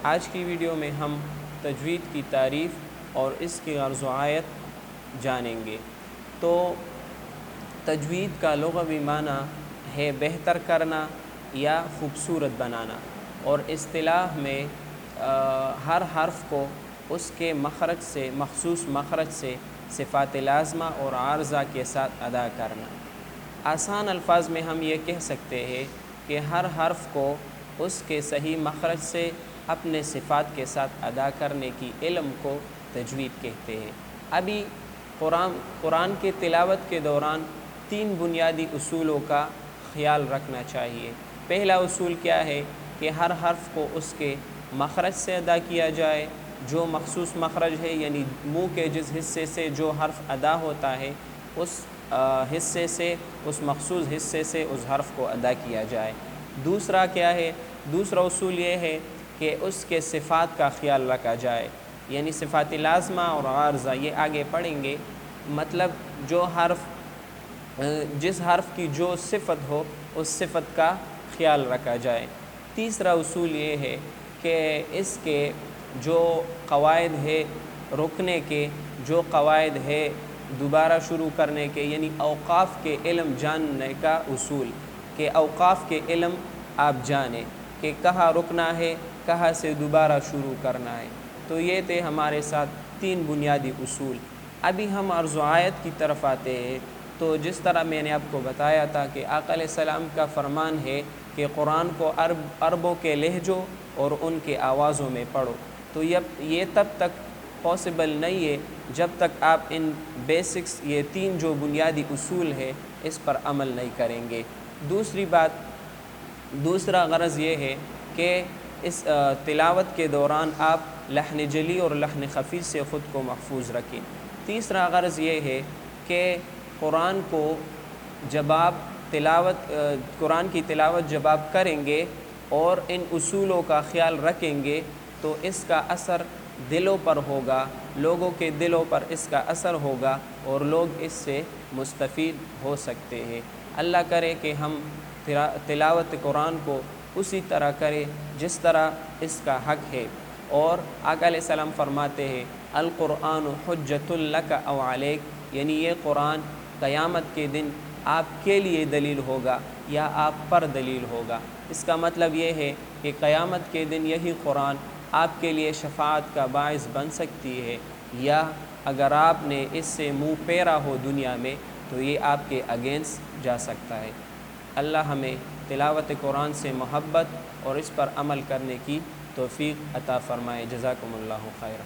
آج کی ویڈیو میں ہم تجوید کی تعریف اور اس کی غرض و آیت جانیں گے۔ تو تجوید کا لغوی معنی ہے بہتر کرنا یا خوبصورت بنانا، اور اصطلاح میں ہر حرف کو اس کے مخرج سے مخصوص مخرج سے صفات لازمہ اور عارضہ کے ساتھ ادا کرنا۔ آسان الفاظ میں ہم یہ کہہ سکتے ہیں کہ ہر حرف کو اس کے صحیح مخرج سے اپنے صفات کے ساتھ ادا کرنے کی علم کو تجوید کہتے ہیں۔ ابھی قرآن کے تلاوت کے دوران 3 بنیادی اصولوں کا خیال رکھنا چاہیے۔ پہلا اصول کیا ہے کہ ہر حرف کو اس کے مخرج سے ادا کیا جائے، جو مخصوص مخرج ہے، یعنی منہ کے جس حصے سے جو حرف ادا ہوتا ہے اس حصے سے، اس مخصوص حصے سے اس حرف کو ادا کیا جائے۔ دوسرا کیا ہے؟ دوسرا اصول یہ ہے کہ اس کے صفات کا خیال رکھا جائے، یعنی صفات لازمہ اور عارضہ، یہ آگے پڑھیں گے۔ مطلب جس حرف کی جو صفت ہو اس صفت کا خیال رکھا جائے۔ تیسرا اصول یہ ہے کہ اس کے جو قواعد ہے رکنے کے، جو قواعد ہے دوبارہ شروع کرنے کے، یعنی اوقاف کے علم جاننے کا اصول، کہ اوقاف کے علم آپ جانیں کہ کہاں رکنا ہے، کہاں سے دوبارہ شروع کرنا ہے۔ تو یہ تھے ہمارے ساتھ 3 بنیادی اصول۔ ابھی ہم عرض و آیت کی طرف آتے ہیں۔ تو جس طرح میں نے آپ کو بتایا تھا کہ آقا علیہ السلام کا فرمان ہے کہ قرآن کو عربوں کے لہجوں اور ان کے آوازوں میں پڑھو، تو یہ تب تک پاسبل نہیں ہے جب تک آپ ان بیسکس، یہ 3 جو بنیادی اصول ہے، اس پر عمل نہیں کریں گے۔ دوسرا غرض یہ ہے کہ اس تلاوت کے دوران آپ لحن جلی اور لحن خفی سے خود کو محفوظ رکھیں۔ تیسرا غرض یہ ہے کہ قرآن کی تلاوت جب آپ کریں گے اور ان اصولوں کا خیال رکھیں گے تو اس کا اثر دلوں پر ہوگا، لوگوں کے دلوں پر اس کا اثر ہوگا اور لوگ اس سے مستفید ہو سکتے ہیں۔ اللہ کرے کہ ہم تلاوت قرآن کو اسی طرح کریں جس طرح اس کا حق ہے۔ اور آقا علیہ السلام فرماتے ہیں القرآن حجۃ لک او علیک، یعنی یہ قرآن قیامت کے دن آپ کے لیے دلیل ہوگا یا آپ پر دلیل ہوگا۔ اس کا مطلب یہ ہے کہ قیامت کے دن یہی قرآن آپ کے لیے شفاعت کا باعث بن سکتی ہے، یا اگر آپ نے اس سے منہ پھیرا ہو دنیا میں تو یہ آپ کے اگینسٹ جا سکتا ہے۔ اللہ ہمیں تلاوت قرآن سے محبت اور اس پر عمل کرنے کی توفیق عطا فرمائے۔ جزاکم اللہ خیرا۔